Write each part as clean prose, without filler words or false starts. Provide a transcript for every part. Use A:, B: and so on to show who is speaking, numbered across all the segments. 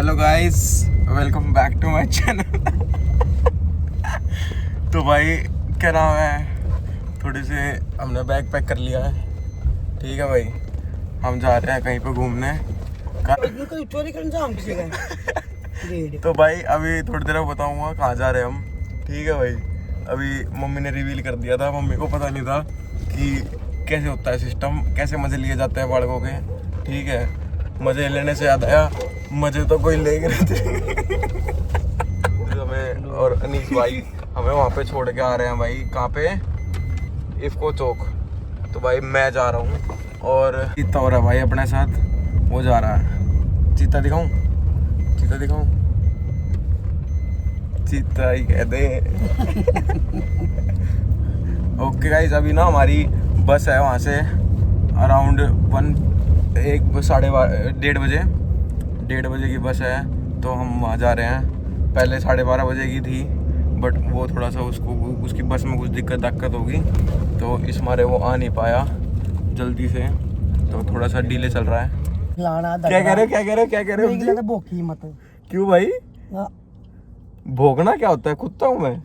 A: Hello guys, welcome back to my channel. तो भाई क्या नाम है, थोड़ी से हमने बैग पैक कर लिया है। ठीक है भाई, हम जा रहे हैं कहीं पे घूमने। तो भाई अभी थोड़ी देर में बताऊंगा कहाँ जा रहे हैं हम। ठीक है भाई, अभी मम्मी ने रिवील कर दिया था, मम्मी को पता नहीं था कि कैसे होता है सिस्टम, कैसे मजे लिए जाते हैं बालकों के। ठीक है, मजे लेने से याद आया, मजे तो कोई ले रहे थे। हमें और अनीस भाई हमें वहाँ पे छोड़ के आ रहे हैं भाई। कहाँ पे? इफ्को चौक। तो भाई मैं जा रहा हूँ और चीता हो रहा है भाई अपने साथ, वो जा रहा है। चीता दिखाऊं? चीता दिखाऊं? चीता ही कह दे। ओके गाइस, अभी ना हमारी बस है वहाँ से अराउंड 1:30 बजे की बस है। तो हम वहाँ जा रहे हैं। पहले 12:30 बजे की थी, बट वो थोड़ा सा उसकी बस में कुछ दिक्कत होगी, तो इस मारे वो आ नहीं पाया जल्दी से, तो थोड़ा सा डिले चल रहा है। क्या कह रहे हो?
B: भोंकी मत।
A: क्यों भाई? भोंकना क्या होता है? कुत्ता हूँ मैं?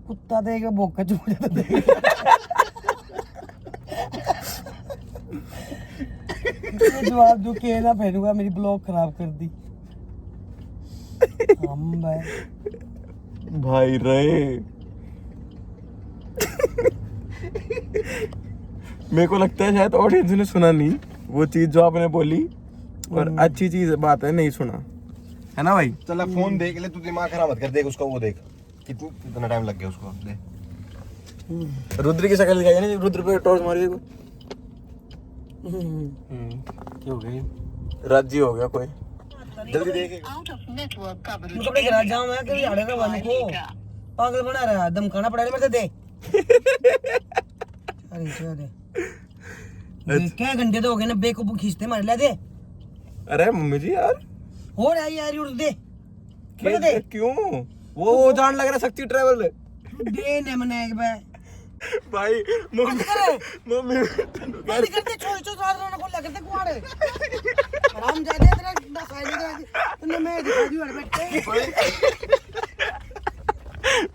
B: कुत्ता देगा भोंक के चूक जाता जवाब जो कहना फेरूंगा, मेरी ब्लॉग खराब कर दी। हम
A: भाई रहे। मेरे को लगता है शायद ऑडियंस ने सुना नहीं वो चीज जो आपने बोली, और अच्छी चीज बात है, नहीं सुना है ना भाई।
C: चल फोन देख ले, तू दिमाग खराब मत कर। देख उसका, वो देख कितना टाइम लग गया उसको। देख
A: रुद्र की शक्ल दिखाई ना, रुद्र पे टॉर्च मारी। क्या हो गया? राजी हो गया कोई?
C: जल्दी देख।
B: कपड़े गिरा जाऊं मैं कभी आड़े का वन को पागल बना रहा है, दम खाना पड़ा मेरे दे। अरे क्या घंटे तो हो गए ना, बेकूफ खींचते मारे ला दे।
A: अरे मम्मी जी यार,
B: हो रहा है यार, उड़ दे
A: दे। क्यों? वो जान लग रहा शक्ति ट्रैवल
B: दे ने मने एक बार
A: भाई। मम्मी
B: बंद करते छोड़ सारे को लगते कुआड़े आराम जा दे तेरा ना खाली दे तूने मैं दिखा दी और बैठे।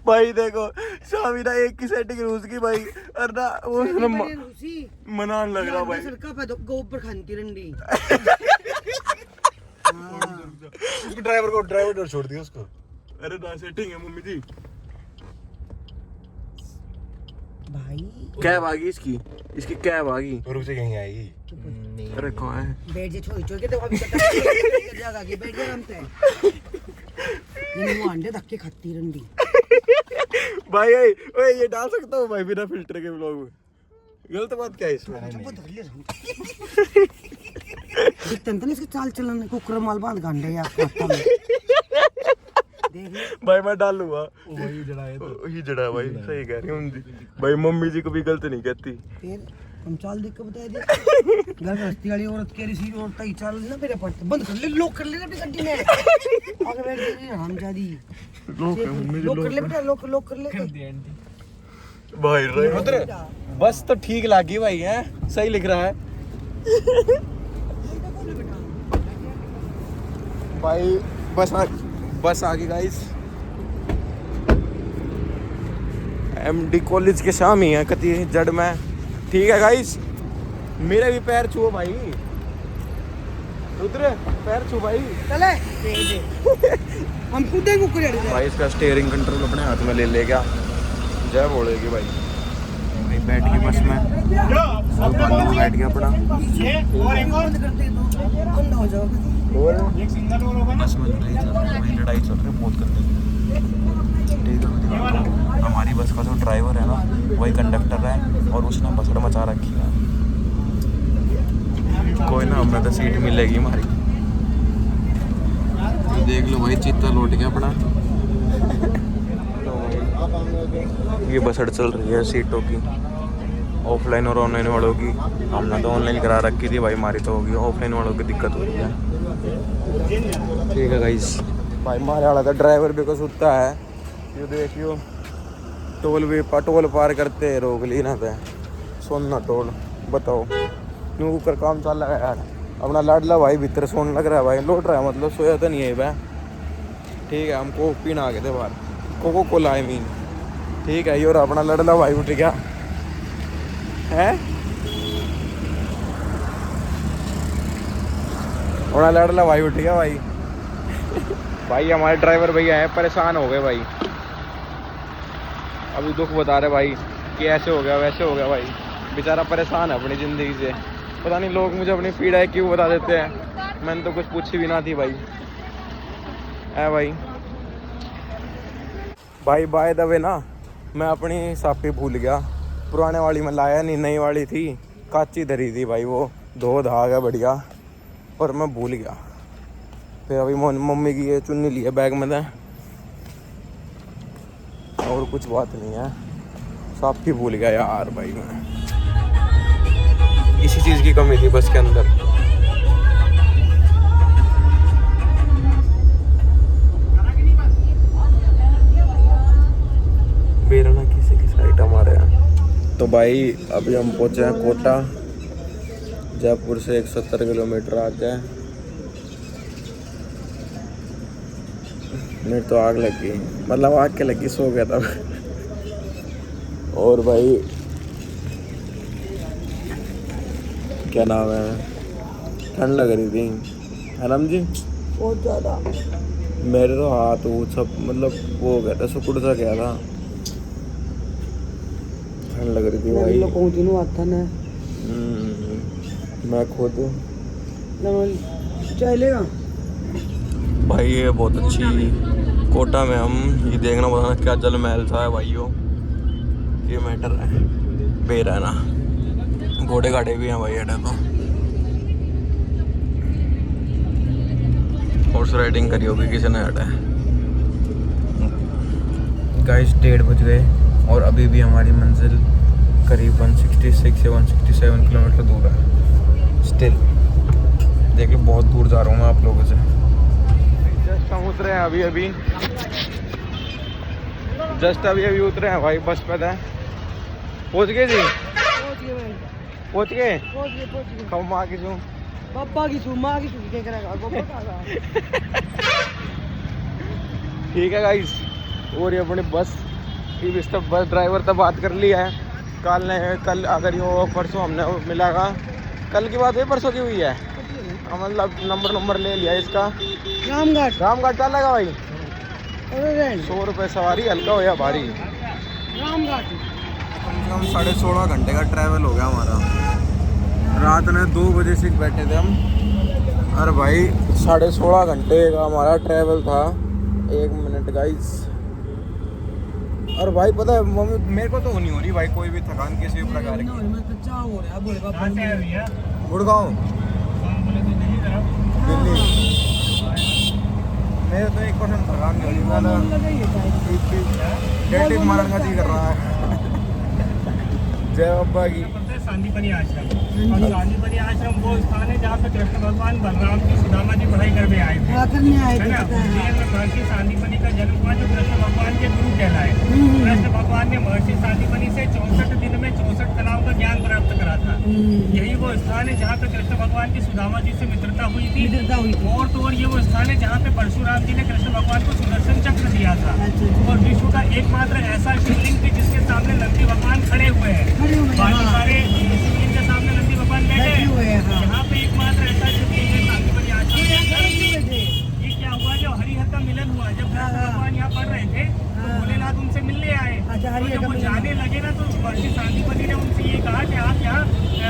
A: भाई देखो स्वामी ना एक की सेटिंग रूस की भाई, और ना वो मनान लग रहा भाई।
B: सड़का पे तो गोबर खानती रंडी।
C: उसको ड्राइवर छोड़ दिया उसको।
A: अरे ना सेटिंग है मम्मी जी।
B: भाई
A: कैब आ गई इसकी कैब आ गई।
C: रुक जा, यहीं आएगी।
A: अरे कहाँ है?
B: बैठ जे छोड़ के तो अभी तक जगह की बैठ जा रमते ये अंडे धक्के खाती रंडी।
A: भाई ओए ये डाल सकता हूँ भाई बिना फिल्टर के व्लॉग में? गलत बात क्या है इसमें?
B: दिखते इसके चाल चलन कुकर माल बांध गांडे यार
A: भाई मैं डाल लूंगा। वही जड़ा है भाई, सही कह रही हूँ भाई। मम्मी जी को भी गलत नहीं कहती।
B: फिर हम चाल देख के बता दे। घर हस्ती वाली औरत कह रही सी औरत ही चाल ना मेरे पड़ते बंद कर ले, लॉक कर ले अपनी गड्डी में आगे बैठ गई हरामजादी। लॉक कर ले बेटा, लॉक कर ले
A: भाई रे। बस तो ठीक लगी भाई, है सही लिख रहा है भाई। बस आ गई गाइस। एमडी कॉलेज के शाम ही है कति जड़ में। ठीक है गाइस, मेरे भी पैर छुओ भाई। रुद्र पैर छू भाई।
B: चले हम कूदे कुकर
A: भाई। इसका स्टीयरिंग कंट्रोल अपने हाथ में ले गया, जय बोलेगी भाई। भाई बैठ गई बस में, बैठ गया अपना।
B: बंद हो जाओगे
C: एक सिंगल और होगा ना।
A: बस में लड़ाई चल रही है बहुत करने की। ठीक है, हमारी बस का जो ड्राइवर है ना, वही कंडक्टर है, और उसने बसड़ मचा रखी है। कोई ना, हमें तो सीट मिलेगी हमारी। देख लो भाई, चीता लौट गया अपना। ये बसड़ चल रही है सीटों की, ऑफलाइन और ऑनलाइन वालों की। हमने तो ऑनलाइन करा रखी थी भाई, हमारी तो होगी। ऑफलाइन वालों की दिक्कत हो रही है। ठीक है गाइस, भाई मारे वाला था ड्राइवर भी को सुता है। ये देखियो, टोल पार करते रोक ली ना थे। सोना टोल बताओ, न्यू कर काम चल रहा है यार। अपना लाडला भाई भीतर सोने लग रहा है भाई, लौट रहा है मतलब, सोया तो नहीं है वह। ठीक है, हमको पीना आ गए थे बाहर, कोको कोला आई मीन। ठीक है, ये और अपना लाडला भाई उठ गया है, अपना लाडला भाई उठ गया भाई। भाई हमारे ड्राइवर भैया हैं, परेशान हो गए भाई, अभी दुख बता रहे भाई कि ऐसे हो गया वैसे हो गया भाई। बेचारा परेशान है अपनी ज़िंदगी से, पता नहीं लोग मुझे अपनी पीड़ा है क्यों बता देते हैं, मैंने तो कुछ पूछी भी ना थी भाई। है भाई भाई बाय द वे ना, मैं अपनी सापी भूल गया, पुराने वाली में लाया नहीं, नई वाली थी काची धरी थी भाई, वो धो धा गया बढ़िया, और मैं भूल गया। फिर अभी मम्मी की ये चुन्नी ली है बैग में था, और कुछ बात नहीं है, सापी भूल गया यार भाई मैं, इसी चीज़ की कमी थी बस के अंदर। बेरना किसी की साइड हमारे यहाँ। तो भाई अभी हम पहुँचे हैं कोटा, जयपुर से 170 किलोमीटर आगे है। मेरे तो आग लग गई, मतलब आग के लगी, सो गया था। और भाई क्या नाम है, ठंड लग रही थी है ना जी
B: बहुत ज़्यादा।
A: मेरे तो हाथ वो सब मतलब वो हो गया था, सुकुड़ सा गया था, ठंड लग रही थी भाई। मैं खुद
B: चाय लेगा
A: भाई, ये बहुत अच्छी कोटा में हम ये देखना बताना क्या जल महल सा है भाइयों, ये मैटर है। बेर है ना, घोड़े घाटे भी हैं भाई अड्डे तो, हॉर्स राइडिंग करी होगी किसी ने अड्डे। गाइस 1:30 बज गए और अभी भी हमारी मंजिल करीब 166 या 167 किलोमीटर दूर है स्टिल। देख लो बहुत दूर जा रहा हूँ मैं आप लोगों से। जस्ट हम उतरे हैं अभी अभी, जस्ट अभी अभी उतरे हैं भाई बस पे थे। पहुँच गए जी, पहुँच गए कब माँ की छू
B: पापा की छू माँ की छू क्या करेगा।
A: ठीक है गाइस, और ये अपनी बस की भी सब बस ड्राइवर तो बात कर लिया है, कल अगर यो परसों हमने मिलागा, कल की बात हुई परसों की हुई है, मतलब नंबर ले लिया इसका। रामघाट क्या लगा भाई, 100 रुपये सवारी, हल्का हो या भारी।
B: रामघाट
A: कम से कम 16.5 घंटे का ट्रैवल हो गया हमारा। रात में 2 बजे से बैठे थे हम, अरे भाई 16.5 घंटे का हमारा ट्रैवल था। 1 मिनट गाइस, और भाई पता है मम्मी मेरे को तो नहीं हो रही भाई कोई भी थकान किसी भी प्रकार की। गुड़गांव दिल्ली मेरे तो 1% थकान नहीं हो रही, डेट मारने का जी कर रहा है। जय बाबा की।
D: सांदीपनि आश्रम, और सांदीपनि आश्रम वो स्थान है जहाँ पे कृष्ण भगवान बलराम की सुदामा जी पढ़ाई करने आए थे, है ना। उज्जैन में महर्षि सांदीपनि का जन्म हुआ जो कृष्ण भगवान के गुरु कहलाए। कृष्ण भगवान ने महर्षि सांदीपनि से 64 दिन में 64 कलाओं का ज्ञान प्राप्त करा था। यही वो स्थान है जहाँ पे कृष्ण भगवान की सुदामा जी से मित्रता हुई थी। और तो और ये वो स्थान है जहाँ पे परशुराम जी ने कृष्ण भगवान को सुदर्शन चक्र दिया था। और विश्व का एकमात्र ऐसा शिवलिंग थी जिसके सामने नंदी भगवान खड़े हुए हैं, बाकी सारे शिवलिंग के सामने नंदी भगवान बैठे हैं। यहाँ पे एकमात्र ऐसा शिवलिंग है सांदीपनि आश्रम। ये क्या हुआ, जो हरिहर का मिलन हुआ, जब कृष्ण भगवान यहाँ पढ़ रहे थे तो भोलेनाथ उनसे मिलने आए। तो जब वो जाने लगे ना तो महर्षि सांदीपनि ने उनसे ये कहा कि आप यहाँ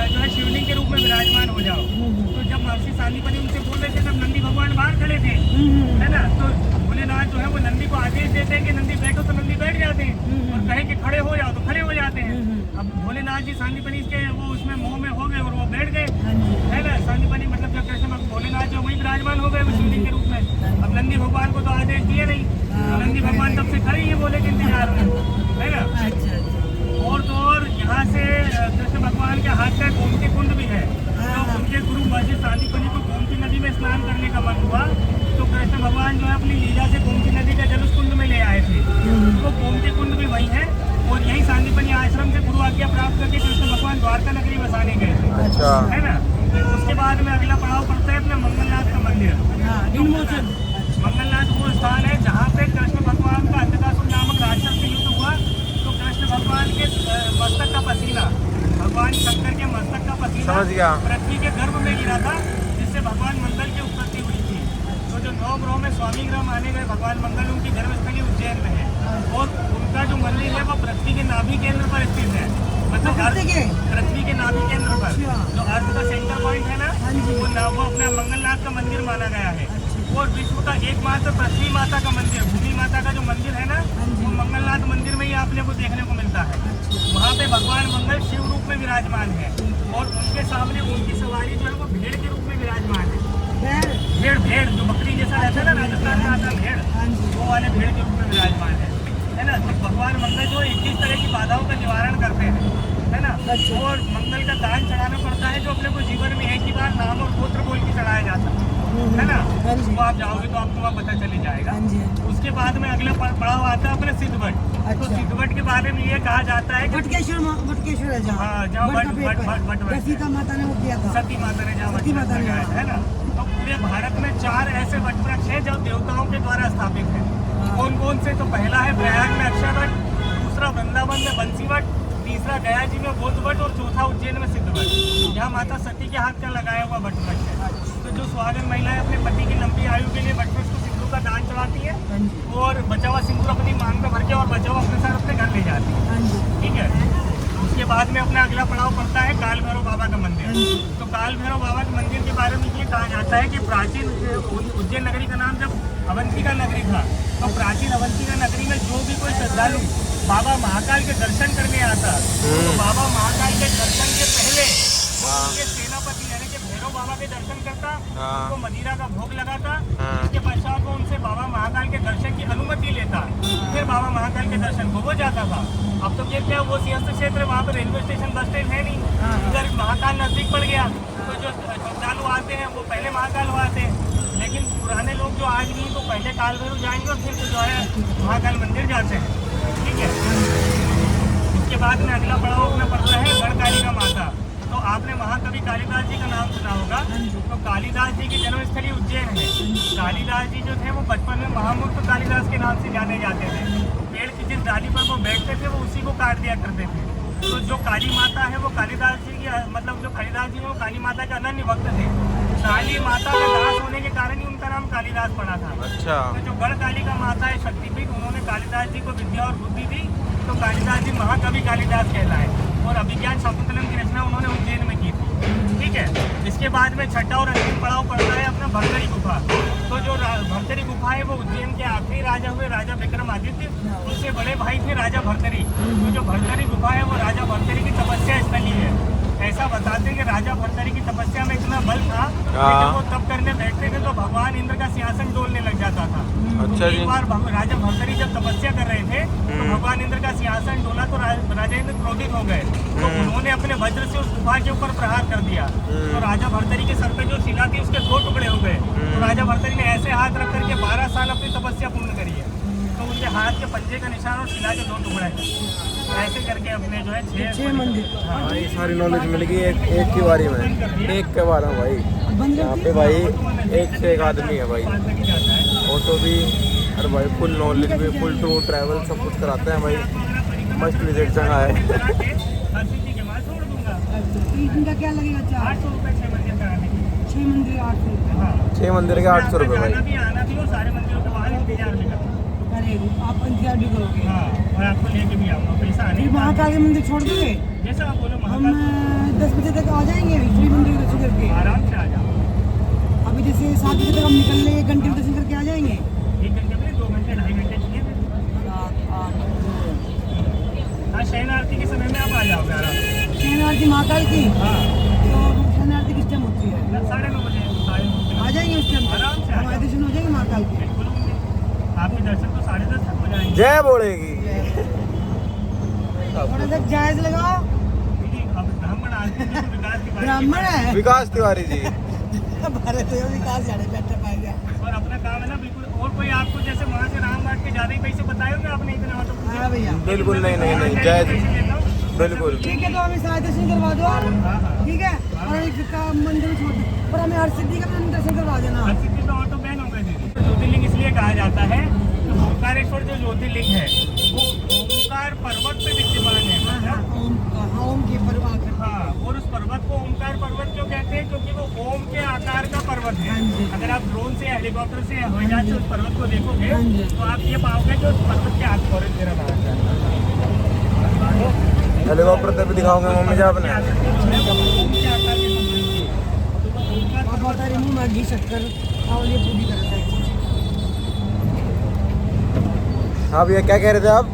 D: जो है शिवलिंग के रूप में विराजमान हो जाओ। तो जब महर्षि सांदीपनि उनसे बोल रहे थे तब नंदी भगवान बाहर खड़े थे, है ना। तो भोलेनाथ जो है वो नंदी को आदेश देते हैं कि नंदी बैठो तो नंदी बैठ जाते हैं, और कहे कि खड़े हो जाओ तो खड़े हो जाते हैं। अब भोलेनाथ जी सांदीपनि के वो उसमें मोह में हो गए और वो बैठ गए, है ना। सांदीपनि मतलब जब कृष्ण भोलेनाथ जो वही विराजमान हो गए शिवलिंग के रूप में। अब नंदी भगवान को तो आदेश दिए नहीं, तो नंदी भगवान तब से खड़े ही बोले के इंतजार में, है ना। और तो और यहाँ से कृष्ण भगवान के हाथ में गोमती कुंड भी है। तो उनके गुरु महर्षि सांदीपनि को गोमती नदी में स्नान करने का मन हुआ, तो कृष्ण भगवान जो है अपनी लीला से गोमती नदी का जल उस कुंड में ले आए थे। तो गोमती कुंड भी वही है और यही सांदीपनि आश्रम से गुरु आज्ञा प्राप्त करके कृष्ण भगवान द्वारका नगरी बसाने गए थे,
A: अच्छा
D: है ना। उसके बाद में अगला पड़ाव पड़ता है अपने मंगलनाथ का मंदिर। मंगलनाथ वो स्थान है जहाँ पे कृष्ण भगवान का अंधकासुर नामक राक्षस से युद्ध हुआ। तो कृष्ण भगवान के मस्तक का पसीना, भगवान शंकर के मस्तक का पसीना
A: समझ गया।
D: पृथ्वी के गर्भ में गिरा था, जिससे भगवान मंगल की उत्पत्ति हुई थी। तो जो 9 ग्रहों में स्वामी ग्रह माने गए भगवान मंगल, उनकी जन्मस्थली उज्जैन में है। और उनका जो मंदिर है वो पृथ्वी के नाभि केंद्र पर स्थित है, मतलब पृथ्वी के नाभि केंद्र पर जो अर्थ का सेंटर पॉइंट है ना, वो अपना मंगलनाथ का मंदिर माना गया है। और विश्व का एकमात्र पृथ्वी माता का मंदिर, भूमि माता का जो मंदिर है ना, वो मंगलनाथ मंदिर में ही आपने को देखने को मिलता है। वहाँ पे भगवान मंगल शिव रूप में विराजमान है और उनके सामने उनकी सवारी जो है वो भेड़ के रूप में विराजमान है। भेड़ जो बकरी जैसा रहता है ना, राजस्थान में आता भेड़, वो वाले भेड़ के रूप में विराजमान है ना। तो भगवान मंगल जो 21 तरह की बाधाओं का निवारण करते हैं, है ना। और मंगल का दान चढ़ाना पड़ता है, जो अपने को जीवन में एक ही बार नाम और गोत्र बोल के चढ़ाया जाता है ना। वो आप जाओगे तो आपको वहाँ पता चली जाएगा। उसके बाद में अगला पड़ाव आता है अपने सिद्धवट। तो सिद्धवट के बारे में ये कहा जाता है कि
B: वटकेश्वर है जहाँ सीता माता ने वो किया था,
D: सती माता ने जहाँ वट लगाया था, है ना। तो पूरे भारत में 4 ऐसे वट वृक्ष हैं जो देवताओं के द्वारा स्थापित है। कौन कौन से? तो पहला है प्रयाग में अक्षय वट, दूसरा वृंदावन में बंसी वट, तीसरा गया जी में बोध वट और चौथा उज्जैन में सिद्ध वट। यहाँ माता सती के हाथ का लगाया हुआ वट वृक्ष है। तो जो सुहागन महिलाएं अपने पति की लंबी आयु के लिए वट वृक्ष को सिंदूर का दान चढ़ाती है और बचा हुआ सिंदूर अपनी मांग में भर के और बचा हुआ अपने साथ अपने घर ले जाती है, ठीक है। उसके बाद में अपना अगला पड़ाव पड़ता है काल भैरव बाबा का मंदिर। तो काल भैरव बाबा के मंदिर के बारे में ये कहा जाता है कि प्राचीन उज्जैन नगरी का नाम जब अवंतिका नगरी था, तो प्राचीन अवंतिका नगरी में जो भी कोई श्रद्धालु बाबा महाकाल के दर्शन करने आता, तो बाबा महाकाल के दर्शन के पहले वो उनके सेनापति यानी कि भैरव बाबा के दर्शन करता, उनको मदिरा का भोग लगाता। इसके पश्चात वो उनसे बाबा महाकाल के दर्शन की अनुमति लेता, फिर बाबा महाकाल के दर्शन को वो जाता था। अब तो क्या वो सिंहस्थ क्षेत्र, वहाँ पर रेलवे स्टेशन बस स्टैंड है नहीं, इधर महाकाल नजदीक पड़ गया। तो जो श्रद्धालु आते हैं वो पहले महाकाल हो आते हैं, लेकिन पुराने लोग जो आज नहीं तो पहले काल भैरव जाएंगे और फिर जो है महाकाल मंदिर जाते हैं, ठीक है। उसके बाद में अगला पड़ाव अपना पड़ता है गढ़कालिका माता। तो आपने महाकवि कालिदास जी का नाम सुना होगा। तो कालिदास जी की जन्मस्थली उज्जैन है। कालिदास जी जो थे वो बचपन में महामूर्ख कालिदास के नाम से जाने जाते थे। पेड़ की जिस डाली पर वो बैठते थे वो उसी को काट दिया करते थे। तो जो काली माता है वो कालिदास जी की, मतलब जो कालिदास जी है वो काली माता के अनन्य भक्त थे। काली माता का दास होने के कारण ही उनका नाम कालिदास पड़ा था।
A: अच्छा।
D: तो जो गढ़कालिका माता है शक्तिपीठ, उन्होंने कालिदास जी को विद्या और बुद्धि दी, तो कालिदास जी महाकवि कालिदास कहलाए। और अभिज्ञान शाकुंतलम की रचना उन्होंने उज्जैन में की थी, ठीक है। इसके बाद में छठा और अंतिम पड़ाव पड़ता है अपना भरतरी गुफा। तो जो भरतरी गुफा है वो उज्जैन के आखिरी राजा हुए राजा विक्रमादित्य, उनसे बड़े भाई थे राजा भरतरी। तो जो भरतरी गुफा है वो राजा भरतरी की तपस्या स्थली है। ऐसा बताते हैं कि राजा भरतरी की तपस्या में इतना बल था कि जब वो तप करने बैठते थे तो भगवान इंद्र का सिंहासन डोलने लग जाता था।
A: अच्छा जी।
D: एक बार राजा भरतरी जब तपस्या कर रहे थे तो भगवान इंद्र का सिंहासन डोला तो राजा इंद्र क्रोधित हो गए। तो उन्होंने अपने वज्र से उस गुफा के ऊपर प्रहार कर दिया। तो राजा भरतरी के सर पे जो शिला थी उसके 2 टुकड़े हो गए। तो राजा भरतरी ने ऐसे हाथ रख करके 12 साल अपनी तपस्या पूर्ण करी है। तो उनके हाथ के पंजे का निशान और शिला के 2 टुकड़े ऐसे करके अपने जो है 6 मंदिर।
A: भाई सारी नॉलेज मिल गई एक की बारी में, एक के बारे में भाई। यहाँ पे भाई एक से एक आदमी है भाई, ऑटो भी, अरे भाई फुल नॉलेज भी, फुल टूर ट्रैवल सब कुछ कराते हैं भाई। मस्त विजिट जगह है।
B: इनका क्या लगेगा?
D: 800 रुपये 6 मंदिर कराने के।
B: 6 मंदिर 800 रुपये।
D: हाँ,
A: 6 मंदिर के 800 रुपये भाई।
D: आना भी और सारे मंदिरों के बाहर इंतजार भी करना।
B: अरे आप इंतजार भी करोगे?
D: हाँ, और आपको लेके भी आऊँगा, पैसा आने
B: फिर महाकाल के मंदिर छोड़ दोगे?
D: जैसा आप बोलो
B: हम
D: महाकाल
B: 10 बजे तक आ जाएंगे श्री मंदिर दर्शन करके।
D: आराम से आ जाओ।
B: अभी जैसे 7 बजे तक हम निकल लें, 1 घंटे में दर्शन करके आ जाएंगे।
D: 1 घंटे में 2 घंटे 2.5 घंटे चाहिए।
B: 7, 8,
D: हाँ, शयन आरती के समय में आप आ जाओगे आराम से।
B: शयन आरती महाकाल की?
D: हाँ,
B: तो शयन आरती किस टाइम होती है?
D: 9:30 बजे
B: आ जाएंगे उस टाइम?
D: आराम से
B: हमारे दर्शन हो जाएंगे महाकाल के?
D: बिल्कुल होंगे। आपके दर्शन तो 10:30 तक हो जाएंगे।
A: जय बोलेगी।
B: थोड़ा सा जायज लगाओ।
D: अब ब्राह्मण आदमी तो विकास की बात
B: ब्राह्मण है
A: विकास तिवारी जी।
B: भारत विकास जाने बैठा पाएगा।
D: और अपना काम है ना बिल्कुल। और कोई आपको जैसे वहाँ से राम बाट के ज्यादा ही पैसे बताए होंगे आपने इतना ऑटो पूछे।
B: हाँ भैया
A: बिल्कुल नहीं नहीं नहीं जायज
D: पैसे लेता हूँ।
A: बिल्कुल
B: ठीक है, तो हमें सारे दर्शन करवा दो आप, ठीक है, और एक का मंदिर छोड़ दो, पर हमें हर सिद्धि का दर्शन करवा देना।
D: हर सिद्धि पे ऑटो बैन हो गए थे। ज्योतिर्लिंग इसलिए कहा जाता है कि ओंकारेश्वर जो ज्योतिर्लिंग है वो ओंकार पर्वत पे विद्यमान है।
B: ओम के पर्वत।
D: हाँ, और उस पर्वत को ओंकार पर्वत क्यों कहते हैं? क्योंकि वो ओम के आकार का पर्वत है। अगर आप ड्रोन से हेलीकॉप्टर से हवाई जहाज से उस पर्वत को देखोगे तो आप ये पाओगे कि उस पर्वत के आस पास मेरा नाम है।
A: हेलीकॉप्टर पे भी दिखाऊंगा मम्मी जी आपने।
D: ओम के आकार के समान है।
B: बहुत सारे मुंह में घी शक्कर और ये पूरी करता है।
A: हाँ भैया क्या कह रहे थे आप?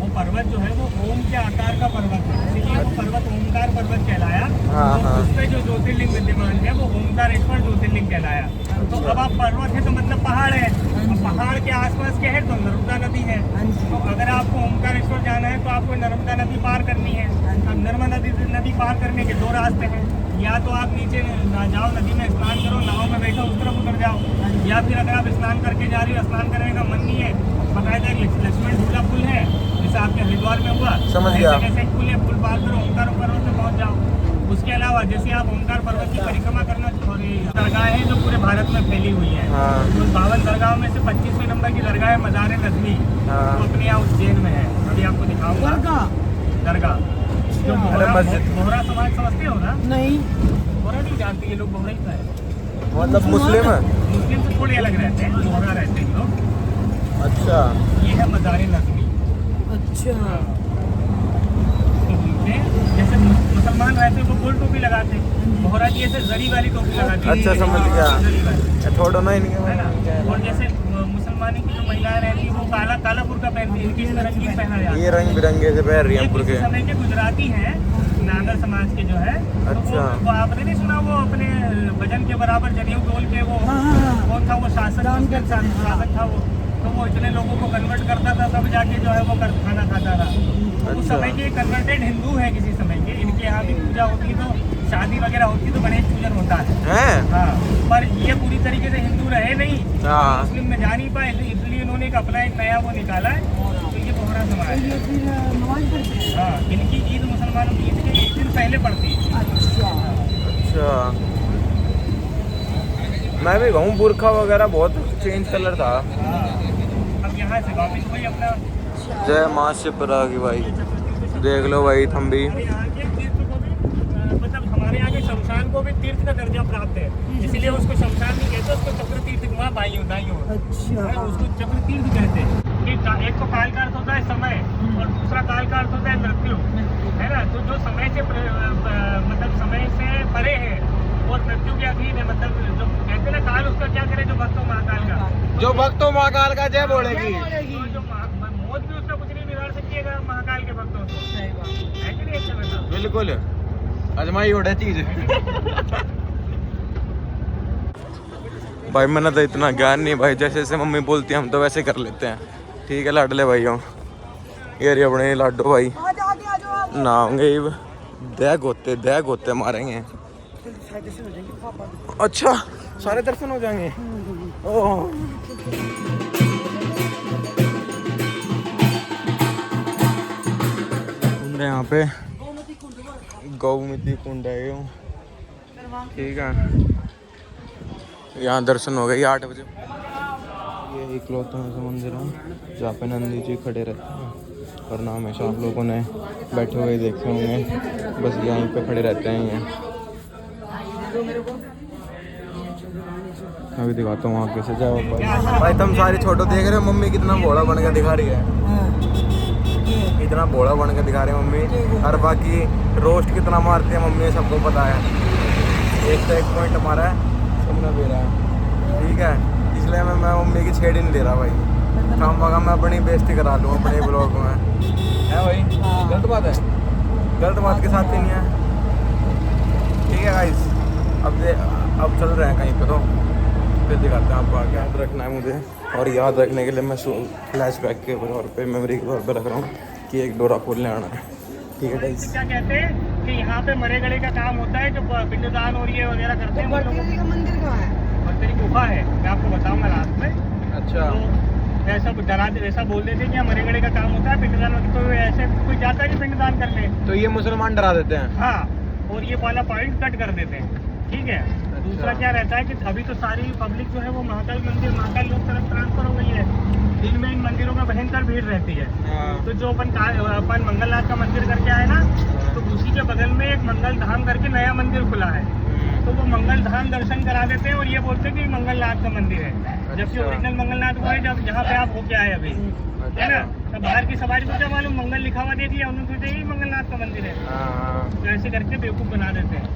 D: वो पर्वत जो है वो ओम के आकार का पर्वत है, इसीलिए वो पर्वत ओमकार पर्वत कहलाया।
A: हाँ,
D: तो
A: हाँ।
D: उस पे जो ज्योतिर्लिंग विद्यमान है वो ओमकारेश्वर ज्योतिर्लिंग कहलाया। तो अब आप पर्वत है तो मतलब पहाड़ है, अब पहाड़ के आसपास क्या है? तो नर्मदा नदी है। तो अगर आपको ओमकारेश्वर जाना है तो आपको नर्मदा नदी पार करनी है। अब नर्मदा नदी पार करने के दो रास्ते हैं, या तो आप नीचे ना जाओ, नदी में स्नान करो, नाव में बैठो उस तरफ उतर जाओ, या फिर अगर आप स्नान करके जा रही हो, स्नान करने का मन नहीं है, बाकायदा एक लक्ष्मण झूला पुल है जैसे आपके हरिद्वार में हुआ,
A: समझ गया।
D: ऐसे पुल है, पुल पार करो, ओंकार पर्वत में पहुंच जाओ। उसके अलावा जैसे आप ओंकार पर्वत की परिक्रमा करना, और दरगाहें जो पूरे भारत में फैली हुई है,
A: हाँ।
D: तो 52 दरगाहों में से 25वें नंबर की दरगाह है मज़ार नज़मी,
A: हाँ।
D: वो अपने यहाँ उज्जैन में है। अभी आपको दिखाऊंगा दरगाह। जो बोहरा समाज समझते हो ना?
B: नहीं,
D: बोहरा नहीं जानते ये लोग, बोहरा ही का है।
A: मतलब मुस्लिम है?
D: मुस्लिम से थोड़े अलग रहते हैं, बोहरा रहते हैं लोग।
A: अच्छा
D: ये है मज़ार नज़मी।
B: अच्छा,
D: जैसे मुसलमान रहते हैं वो गोल टोपी लगाते हैं, बोहरा जी ऐसे जरी वाली टोपी लगाती है।
A: अच्छा, समझ गया।
D: जरी वाली,
A: छोड़ो ना इनके
D: है ना। और जैसे मुसलमानी की जो महिलाएं रहती है वो काला काला बुर्का पहनती है, इनकी इस तरह की पहना जाता है।
A: ये रंग बिरंगे से पहन रही
D: ये
A: है
D: किसी
A: के।
D: समय के गुजराती हैं, नागर समाज के जो है। तो
A: अच्छा।
D: वो आपने नहीं सुना वो अपने वजन के बराबर जनेऊ तोल के वो
B: हाँ।
D: कौन था वो शासक था वो, तो वो इतने लोगों को कन्वर्ट करता था, तब जाके जो है वो खाना खाता था। तो उस
A: अच्छा।
D: समय के कन्वर्टेड हिंदू है किसी समय के, इनके यहाँ भी पूजा होती, तो शादी वगैरह होती तो गणेश पूजन होता है।
A: हैं?
D: हाँ, पर ये पूरी तरीके से हिंदू रहे नहीं,
A: हाँ।
D: मुस्लिम में जा नहीं पाए, इसलिए इन्होंने एक अपना एक नया वो निकाला है। तो ये बोहरा समाज है।
B: ये फिर नमाज पढ़ते हैं।
D: हाँ, इनकी ईद मुसलमानों की ईद के एक दिन पहले पड़ती है।
B: अच्छा,
A: अच्छा मैं भी कहूँ बुरखा वगैरह बहुत चेंज कलर था।
D: हाँ, अब यहाँ से वापिस वही अपना
A: जय माँ शिप्रा की भाई, देख लो भाई तुम भी।
D: हमारे यहाँ के तीर्थ को भी मतलब हमारे यहाँ के शमशान को भी तीर्थ का दर्जा प्राप्त है, इसलिए उसको शमशान नहीं कहते, उसको चक्र तीर्थ वहाँ दाई हो,
B: अच्छा,
D: उसको चक्र तीर्थ कहते हैं। एक तो काल का अर्थ होता है समय, और दूसरा काल का अर्थ होता है मृत्यु, है ना। तो जो समय से मतलब समय से परे है और मृत्यु के अधीन है, मतलब जो कहते हैं ना काल, उसका क्या करे जो भक्तों महाकाल का,
A: जो भक्तों महाकाल का जय बोलेगी।
D: तो जो मौत भी उसका कुछ नहीं बिगाड़ सकती है महाकाल के भक्तों को,
B: सही बात।
D: है कि नहीं? अच्छा बेटा,
A: बिल्कुल अजमाई उड़े चीज। भाई मैंने तो इतना ज्ञान नहीं भाई, जैसे जैसे मम्मी बोलती है हम तो वैसे कर लेते हैं। ठीक है लाडले भाई हम ये रही अपने लाडो भाई ना होंगे दया गोते मारेंगे। अच्छा सारे दर्शन हो जाएंगे। ओह कुंड है यहाँ पे, गौमती कुंड है ये। ठीक है यहाँ दर्शन हो गए 8 बजे। ये इकलौता ऐसा मंदिर है जहाँ पे नंदी जी खड़े रहते हैं, वरना हमेशा आप लोगों ने बैठे हुए देखे होंगे, बस यहीं पे खड़े रहते हैं ये। अभी दिखाता हूँ वहाँ कैसे जाओ भाई। तुम सारी छोटो देख रहे हो, मम्मी कितना भोला बन के दिखा रही है, कितना भोला बन के दिखा रही है मम्मी। और बाकी रोस्ट कितना मारती है मम्मी सबको पता है, एक तो एक पॉइंट हमारा है सुनना भी रहा है। ठीक है इसलिए मैं मम्मी की छेड़ ही नहीं ले रहा भाई, काम वागा मैं अपनी बेइज्जती करा लूँ अपने ब्लॉग में, है भाई? गलत बात है, गलत बात के साथ ही नहीं है। ठीक है गाइस अब चल रहे हैं कहीं पे, तो फिर दिखाते हैं आपको आगे। याद रखना है मुझे, और याद रखने के लिए मैं फ्लैशबैक के तौर पे मेमोरी के तौर पे रख रहा हूँ कि एक डोरा खोलने आना है। ठीक है गाइस,
D: क्या कहते हैं कि यहाँ पे मरे गले का काम होता है, जो पिंडदान और ये वगैरह करते हैं।
B: का मंदिर कहाँ है?
D: और तेरी गुफा है, मैं आपको बताऊंगा रात में।
A: अच्छा
D: तो ऐसा डराते वैसा बोल देते कि हमारे गड़े का काम होता है पिंडदान, तो ऐसे कोई जाता नहीं पिंडदान करने।
A: तो ये मुसलमान डरा देते हैं।
D: हाँ, और ये वाला पॉइंट कट कर देते हैं, ठीक है। दूसरा क्या रहता है कि अभी तो सारी पब्लिक जो है वो महाकाल मंदिर, महाकाल लोग तरफ ट्रांसफर हो गई है। दिन में इन मंदिरों में भयंकर भीड़ रहती है। तो जो अपन मंगलनाथ का मंदिर करके आए ना, तो उसी के बगल में एक मंगल धाम करके नया मंदिर खुला है, तो वो मंगल धाम दर्शन करा देते हैं और ये बोलते हैं कि मंगलनाथ का मंदिर है, जबकि ओरिजिनल मंगलनाथ वो है जब जहाँ पे आप होके आए अभी, है ना। तो बाहर की सवारी को क्या मालूम, मंगल लिखा हुआ देख लिया उन्होंने, सोचा ही मंगलनाथ का मंदिर है, तो ऐसे करके बेवकूफ बना देते हैं।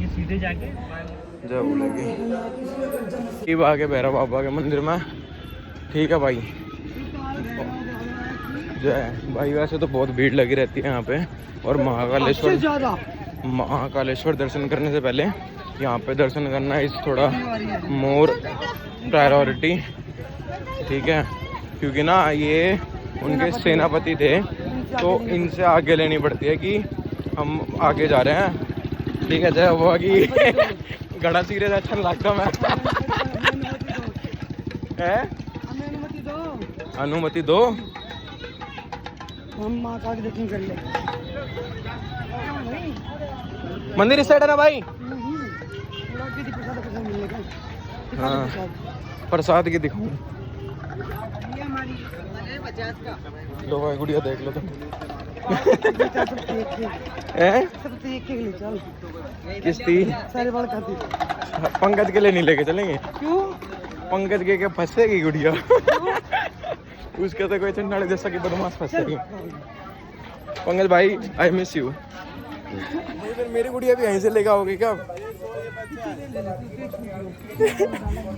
D: ये सीधे जाके
A: जय बोलेगी ये आगे भैरव बाबा के मंदिर में, ठीक है भाई। जय भाई। वैसे तो बहुत भीड़ लगी रहती है यहाँ पे, और महाकालेश्वर दर्शन करने से पहले यहाँ पे दर्शन करना इस थोड़ा मोर प्रायोरिटी, ठीक है, क्योंकि ना ये उनके सेनापति थे, तो इनसे आगे लेनी पड़ती है कि हम आगे जा रहे हैं, ठीक है। जय हुआ कि गड़ा सीरियस अच्छा लगता मैं है, अनुमति दो,
B: हम माँ का दर्शन कर ले।
A: मंदिर इस साइड है ना भाई। हाँ, प्रसाद की दिखाऊं। लो भाई गुड़िया देख लो तुम। किस थी?
B: सारे बाल खाती।
A: पंकज के लिए नहीं लेके चलेंगे?
B: क्यों?
A: पंकज के फंसेगी गुड़िया। उसके तो कोई चंडाली जैसा कि बदमाश फंसेगी। पंकज भाई आई मिस यू। फिर मेरी गुड़िया भी यहीं से लेकर आओगे क्या?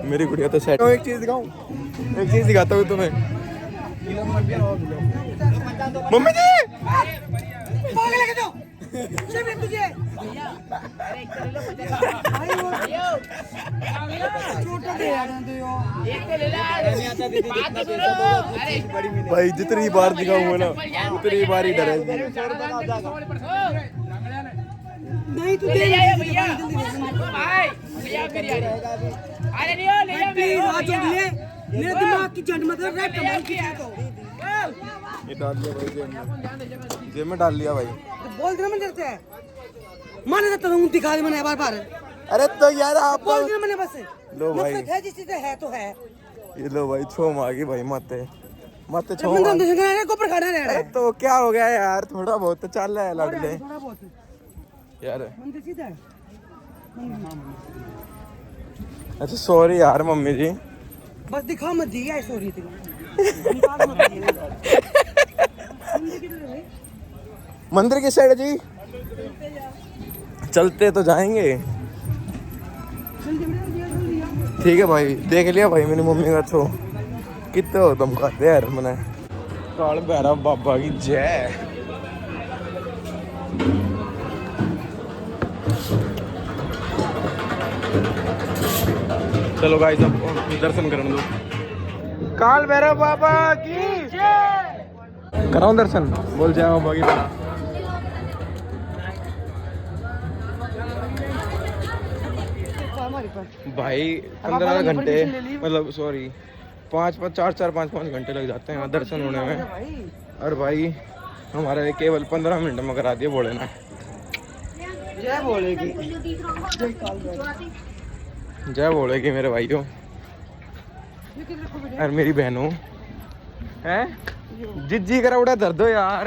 A: मेरी गुड़िया तो सेट। एक चीज दिखाऊं, एक चीज दिखाता हूँ तुम्हें। मम्मी जी भाई जितनी बार दिखाऊंगा ना उतनी बार ही डरेगी।
B: नहीं तो ले जाइए भैया भाई, अरे नहीं आ जोड़ ले, मेरे दिमाग की जड़ मत रख, कमाल की चीज हो।
A: ये डाल दिया भाई जेब में डाल लिया भाई।
B: तो बोल देना मैंने तेरे से माने देता हूं, दिखा दे मैंने बार-बार।
A: अरे तो यार आप
B: बोल देना मैंने बस।
A: लो भाई
B: है जिस चीज है तो है।
A: ये लो भाई छोम आ गई भाई, मत छोम।
B: मन दर्शन करने को प्रखाना रह रहा है।
A: तो क्या हो गया यार, थोड़ा बहुत तो चल रहा है लड़ले
B: थोड़ा बहुत
A: यार।
B: मंदिर सीधा है।
A: अच्छा सॉरी यार मम्मी जी,
B: बस दिखा मत दी, ऐसे हो रही थी।
A: मंदिर की साइड जी चलते तो जाएंगे, ठीक है भाई। देख लिया भाई मेरी मम्मी का छो कितने हो तुम खाते यार। मैंने काल भैरव बाबा की जय। चलो गाइस अब दर्शन करने दो। काल भैरव बाबा की जय। कराओ दर्शन, बोल जय बाबा की। भाई 15 घंटे मतलब सॉरी 4-5 घंटे लग जाते हैं दर्शन होने में, और भाई हमारे केवल 15 मिनट में करा दिए बोले ना।
B: जय बोलेगी,
A: जय बोलेगी मेरे भाइयों और मेरी बहनों हैं। जिज्जी करा उड़ा दर्द हो यार।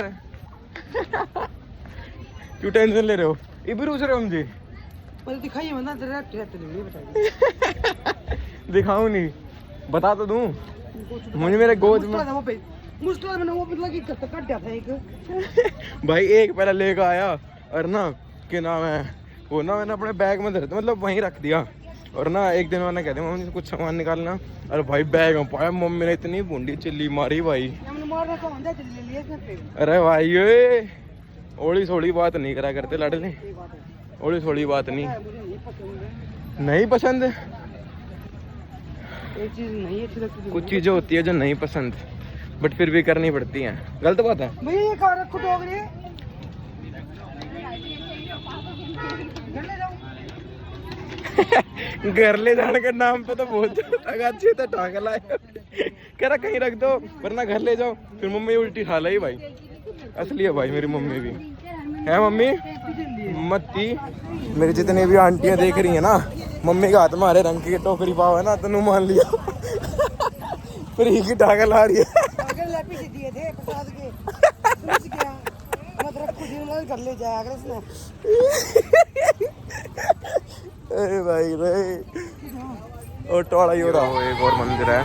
A: क्यों टेंशन ले रहे हो? इधर उस रहे हो मुझे
B: दिखाइए मतलब नहीं बताइए।
A: दिखाऊं नहीं, बता तो दूं। मुझे मेरे गोद में
B: मुश्किल में वो मतलब कि कट जाता है एक।
A: भाई एक पहले लेकर आया और ना कि ना मैं वो ना मैंने अपने बैग में धरते मतलब वहीं रख दिया, और ना एक दिन मैंने कह दिया मम्मी से कुछ सामान निकालना, और भाई बैग में पाया मम्मी ने इतनी बूंदी चिल्ली मारी भाई। अरे भाई ये ओली थोड़ी बात नहीं करा करते लड़ने, ओली थोड़ी बात नहीं नहीं पसंद।
B: एक चीज नहीं अच्छी लगती,
A: कुछ चीजें होती है जो नहीं पसंद बट फिर भी करनी पड़ती हैं। गलत बात है
B: भैया ये कार रखो डोगरे।
A: घर ले जाने के नाम पे तो बहुत अच्छे तो टांग लाए। कह रहा कहीं रख दो वरना घर ले जाओ, फिर मम्मी उल्टी खा ली भाई। असली है भाई मेरी मम्मी भी है। मम्मी मत्ती मेरी जितनी भी आंटियां देख रही है ना, मम्मी का हाथ में हरे रंग की टोकरी पाव है ना, तो मान लिया फ्री की टांग ला रही है।
B: अगर लैपी से दिए थे प्रसाद के समझ गया, मतलब कुछ दिन में घर ले जाया अगर इसने।
A: अरे भाई रे और टोला ही हो रहा हो। एक और मंदिर है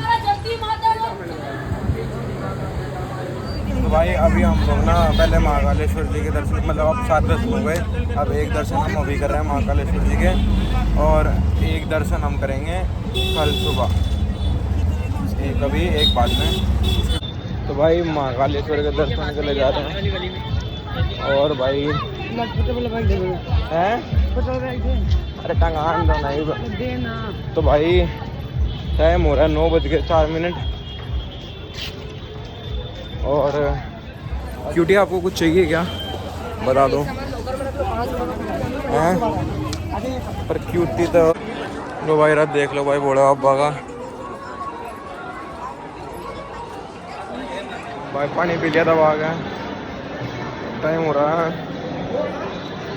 A: तो भाई अभी हम लोग ना पहले महाकालेश्वर जी के दर्शन, मतलब अब 7 दर्शन हो गए, अब एक दर्शन हम अभी कर रहे हैं महाकालेश्वर जी के, और एक दर्शन हम करेंगे कल सुबह, एक अभी एक बाद में। तो भाई महाकालेश्वर के दर्शन के लिए जा रहे हैं। और भाई हैं अरे टंगान दो नहीं
B: देना।
A: तो भाई टाइम हो रहा है 9:04। और क्यूटी आपको कुछ चाहिए क्या बता दो हैं? पर क्यूटी तो लो भाई रात देख लो भाई बोला अब्बा का भाई पानी पी लिया दबा गया। टाइम हो रहा है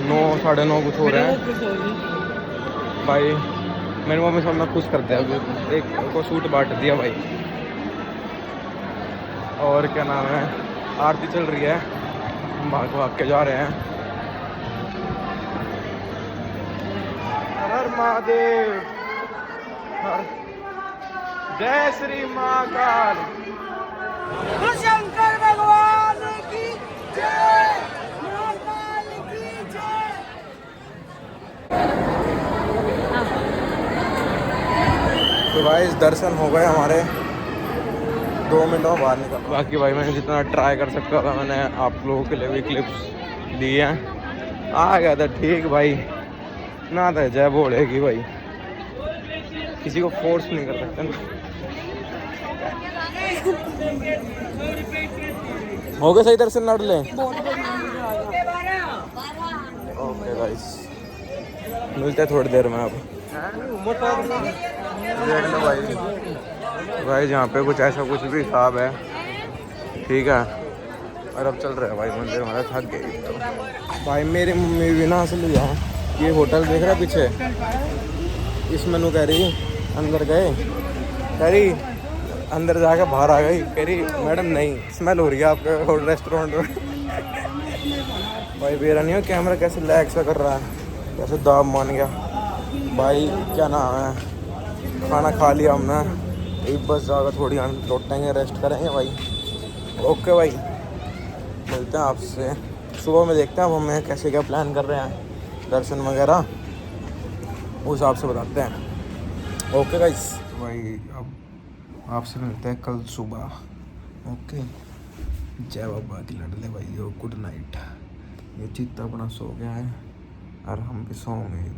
A: 9 साढ़े 9 कुछ हो रहा है भाई। मेरी मम्मी सब में खुश करते हैं, एक को सूट बांट दिया भाई। और क्या नाम है, आरती चल रही है, हम भाग के जा रहे हैं। हर महादेव, जय श्री महाकाल।
B: शंकर भगवान की जय, महाकाल की जय।
A: तो भाई इस दर्शन हो गए हमारे, 2 मिनट में बाहर निकल। बाकी भाई मैंने जितना ट्राई कर सकता था मैंने आप लोगों के लिए भी क्लिप्स दिए हैं। आ गया था ठीक भाई ना, था जय बोलेगी भाई, किसी को फोर्स नहीं कर सकते ना। हो गए सही दर्शन लड़ ले। ओके गाइस मिलते हैं थोड़ी देर में। अब देख लो भाई, भाई यहाँ पे कुछ ऐसा कुछ भी हिसाब है ठीक है। और अब चल रहा है भाई मंदिर, हमारा थक गई तो भाई। मेरी मम्मी भी ना असली है, ये होटल देख रहा है पीछे, इसमें नू कह रही अंदर गए, कह रही अंदर जाकर बाहर आ गई, कह रही मैडम नहीं स्मेल हो रही है आपके रेस्टोरेंट में। भाई बेरा नहीं हो कैमरा कैसे लैग सा कर रहा है, कैसे दाब मान गया भाई। क्या नाम है, खाना खा लिया हमने, एक बस जाकर थोड़ी हम लौटेंगे, रेस्ट करेंगे भाई। ओके भाई मिलते हैं आपसे सुबह में, देखते हैं अब हमें कैसे क्या प्लान कर रहे हैं दर्शन वगैरह, उस हिसाब से बताते हैं। ओके गाइस भाई अब आपसे मिलते हैं कल सुबह। ओके जय बाबा की लड़ले भाई, गुड नाइट। ये चित्ता अपना सो गया है और हम भी सोएंगे।